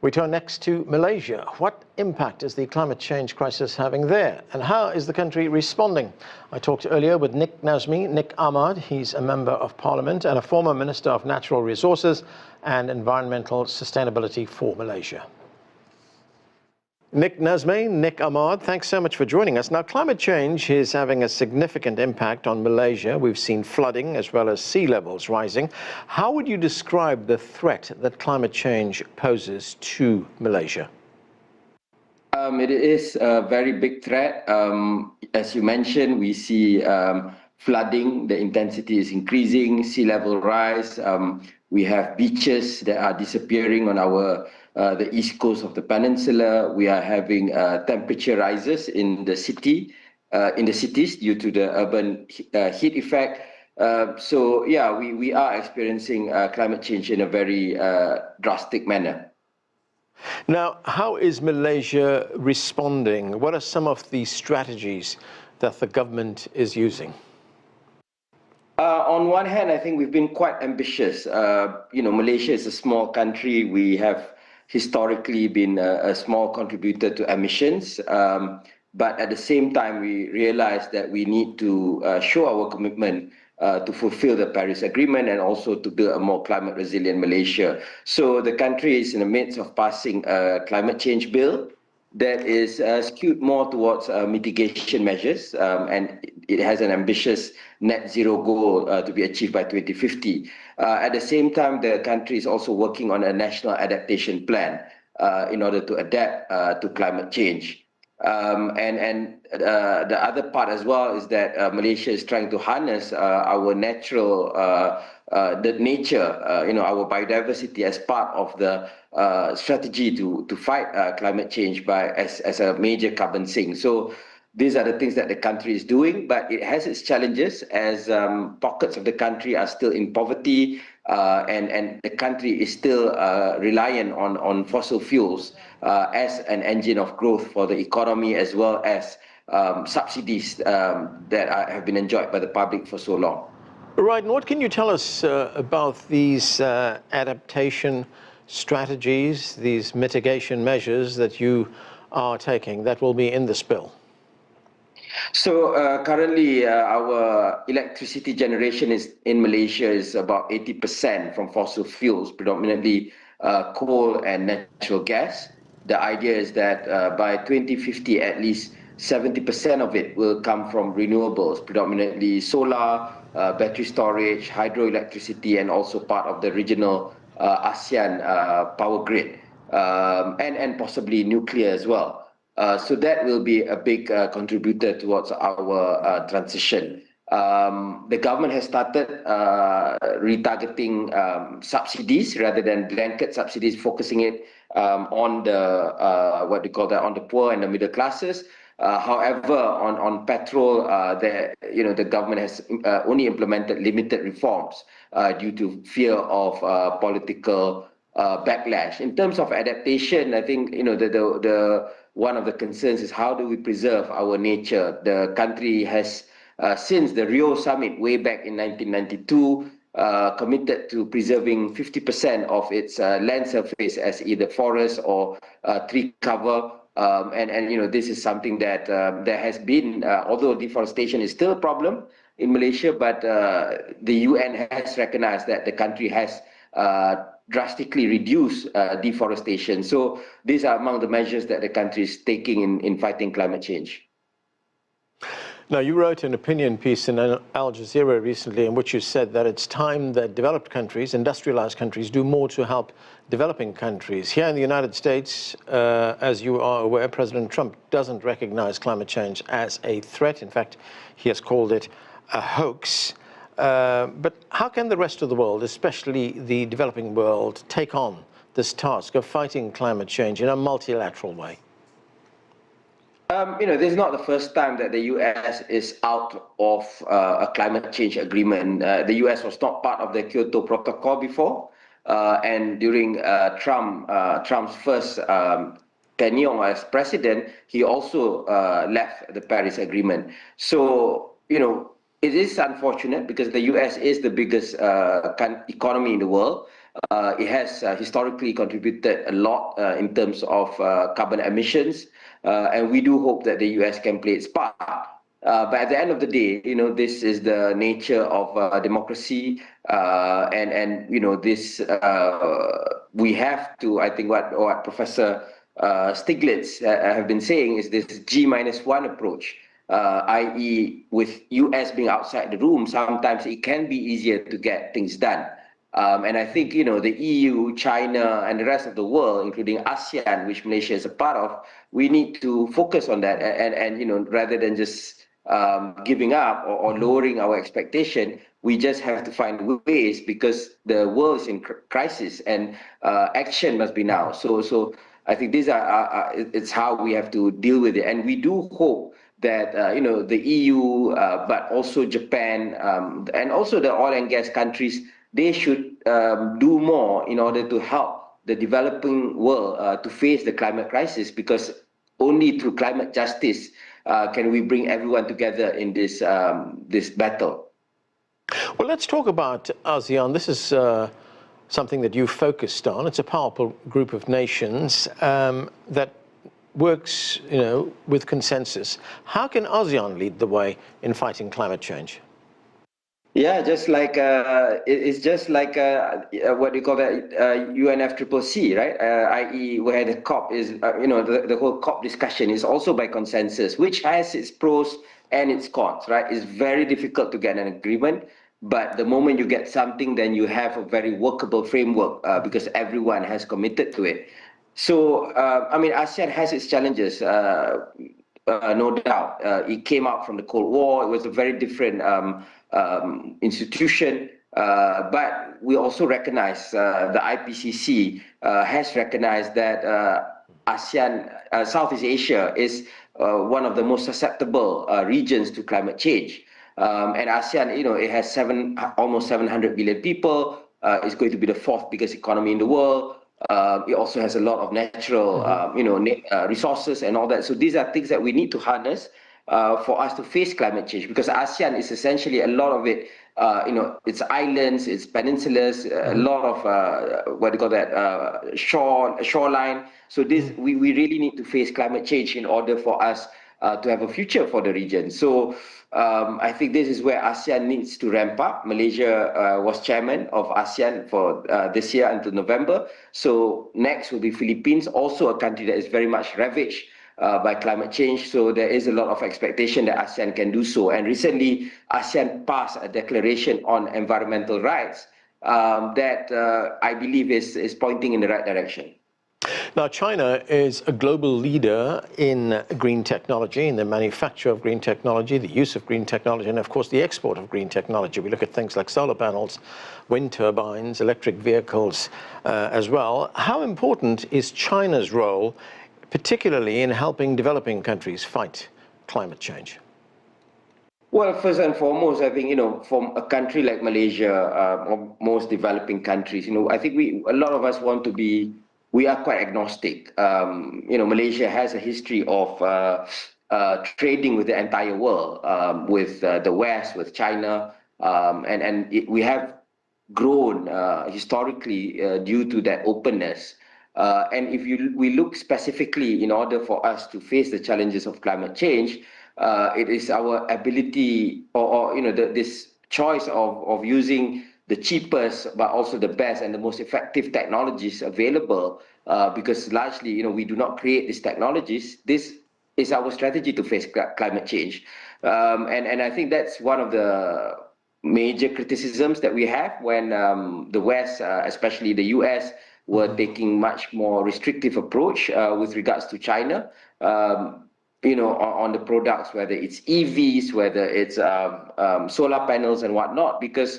We turn next to Malaysia. What impact is the climate change crisis having there? And how is the country responding? I talked earlier with Nik Nazmi Nik Ahmad. He's a member of parliament and a former Minister of Natural Resources and Environmental Sustainability for Malaysia. Nik Nazmi Nik Ahmad, thanks so much for joining us. Now, climate change is having a significant impact on Malaysia. We've seen flooding as well as sea levels rising. How would you describe the threat that climate change poses to Malaysia? It is a very big threat. As you mentioned, we see flooding, the intensity is increasing, sea level rise. We have beaches that are disappearing on the east coast of the peninsula. We are having temperature rises in the cities due to the urban heat effect. So yeah, we are experiencing climate change in a very drastic manner. Now, how is Malaysia responding? What are some of the strategies that the government is using? On one hand, I think we've been quite ambitious. Malaysia is a small country. We have historically been a small contributor to emissions. But at the same time, we realize that we need to show our commitment to fulfill the Paris Agreement and also to build a more climate resilient Malaysia. So the country is in the midst of passing a climate change bill that is skewed more towards mitigation measures, and it has an ambitious net zero goal to be achieved by 2050. At the same time, the country is also working on a national adaptation plan in order to adapt to climate change. The other part as well is that Malaysia is trying to harness our natural, the nature, our biodiversity as part of the strategy to fight climate change as a major carbon sink. So these are the things that the country is doing, but it has its challenges as pockets of the country are still in poverty, and the country is still reliant on fossil fuels as an engine of growth for the economy, as well as subsidies that have been enjoyed by the public for so long. Right, and what can you tell us about these adaptation strategies, these mitigation measures that you are taking that will be in this bill? So currently our electricity generation in Malaysia is about 80% from fossil fuels, predominantly coal and natural gas. The idea is that by 2050, at least 70% of it will come from renewables, predominantly solar, battery storage, hydroelectricity, and also part of the regional ASEAN power grid, and possibly nuclear as well. So that will be a big contributor towards our transition. The government has started retargeting subsidies rather than blanket subsidies, focusing it on the on the poor and the middle classes. However, on petrol, the government has only implemented limited reforms due to fear of political backlash. In terms of adaptation, I think one of the concerns is how do we preserve our nature. The country has, since the Rio summit way back in 1992, committed to preserving 50% of its land surface as either forest or tree cover. This is something that there has been, although deforestation is still a problem in Malaysia, but the UN has recognized that the country has drastically reduced deforestation. So these are among the measures that the country is taking in fighting climate change. Now, you wrote an opinion piece in Al Jazeera recently in which you said that it's time that developed countries, industrialized countries, do more to help developing countries. Here in the United States, as you are aware, President Trump doesn't recognize climate change as a threat. In fact, he has called it a hoax. But how can the rest of the world, especially the developing world, take on this task of fighting climate change in a multilateral way? This is not the first time that the US is out of a climate change agreement. The US was not part of the Kyoto Protocol before, and during Trump's first tenure as president, he also left the Paris Agreement. So, it is unfortunate because the US is the biggest economy in the world. It has historically contributed a lot in terms of carbon emissions, and we do hope that the US can play its part. But at the end of the day, this is the nature of democracy, and this we have to. I think what Professor Stiglitz have been saying is this G-1 approach, i.e., with US being outside the room, sometimes it can be easier to get things done. And I think, the EU, China, and the rest of the world, including ASEAN, which Malaysia is a part of, we need to focus on that. And rather than just giving up or lowering our expectation, we just have to find ways, because the world is in crisis, and action must be now. So I think these it's how we have to deal with it. And we do hope that the EU, but also Japan, and also the oil and gas countries, they should do more in order to help the developing world to face the climate crisis, because only through climate justice can we bring everyone together in this battle. Well, let's talk about ASEAN. This is something that you focused on. It's a powerful group of nations that works, with consensus. How can ASEAN lead the way in fighting climate change? Yeah, just like it's just like what do you call that, UNFCCC, right? I.e., where the COP is, the whole COP discussion is also by consensus, which has its pros and its cons, right? It's very difficult to get an agreement, but the moment you get something, then you have a very workable framework because everyone has committed to it. So, ASEAN has its challenges. No doubt. It came out from the Cold War. It was a very different institution, but we also recognize the IPCC has recognized that ASEAN, Southeast Asia, is one of the most susceptible regions to climate change. And ASEAN, it has almost 700 million people. It's going to be the fourth biggest economy in the world. It also has a lot of natural, resources and all that. So these are things that we need to harness for us to face climate change, because ASEAN is essentially a lot of it, it's islands, it's peninsulas, a lot of what do you call that, shoreline. So we really need to face climate change in order for us to have a future for the region. So I think this is where ASEAN needs to ramp up. Malaysia was chairman of ASEAN for this year until November. So next will be Philippines, also a country that is very much ravaged by climate change. So there is a lot of expectation that ASEAN can do so. And recently, ASEAN passed a declaration on environmental rights that I believe is pointing in the right direction. Now, China is a global leader in green technology, in the manufacture of green technology, the use of green technology, and of course the export of green technology. We look at things like solar panels, wind turbines, electric vehicles as well. How important is China's role, particularly in helping developing countries fight climate change? Well, first and foremost, I think, from a country like Malaysia, or most developing countries, I think a lot of us we are quite agnostic. Malaysia has a history of trading with the entire world, with the West, with China, and we have grown historically due to that openness. And if we look specifically, in order for us to face the challenges of climate change, it is our ability, or this choice of using the cheapest, but also the best and the most effective technologies available, because largely, we do not create these technologies. This is our strategy to face climate change. And I think that's one of the major criticisms that we have when the West, especially the US, were taking much more restrictive approach with regards to China. On the products, whether it's EVs, whether it's solar panels and whatnot, because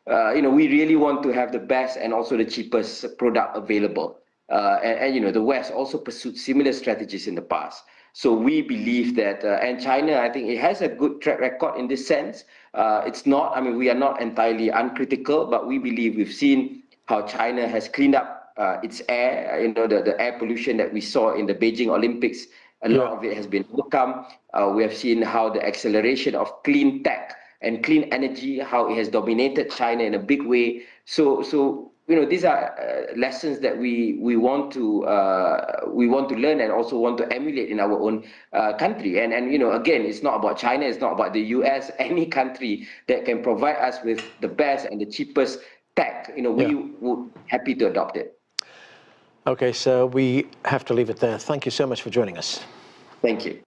we really want to have the best and also the cheapest product available. And the West also pursued similar strategies in the past. So we believe that, and China, I think it has a good track record in this sense. It's not, we are not entirely uncritical, but we believe we've seen how China has cleaned up its air, the air pollution that we saw in the Beijing Olympics. A lot of it has been overcome. We have seen how the acceleration of clean tech and clean energy, how it has dominated China in a big way. So these are lessons that we want to learn and also want to emulate in our own country. And again, it's not about China, it's not about the US. Any country that can provide us with the best and the cheapest tech, we would happy to adopt it. Okay, so we have to leave it there. Thank you so much for joining us. Thank you.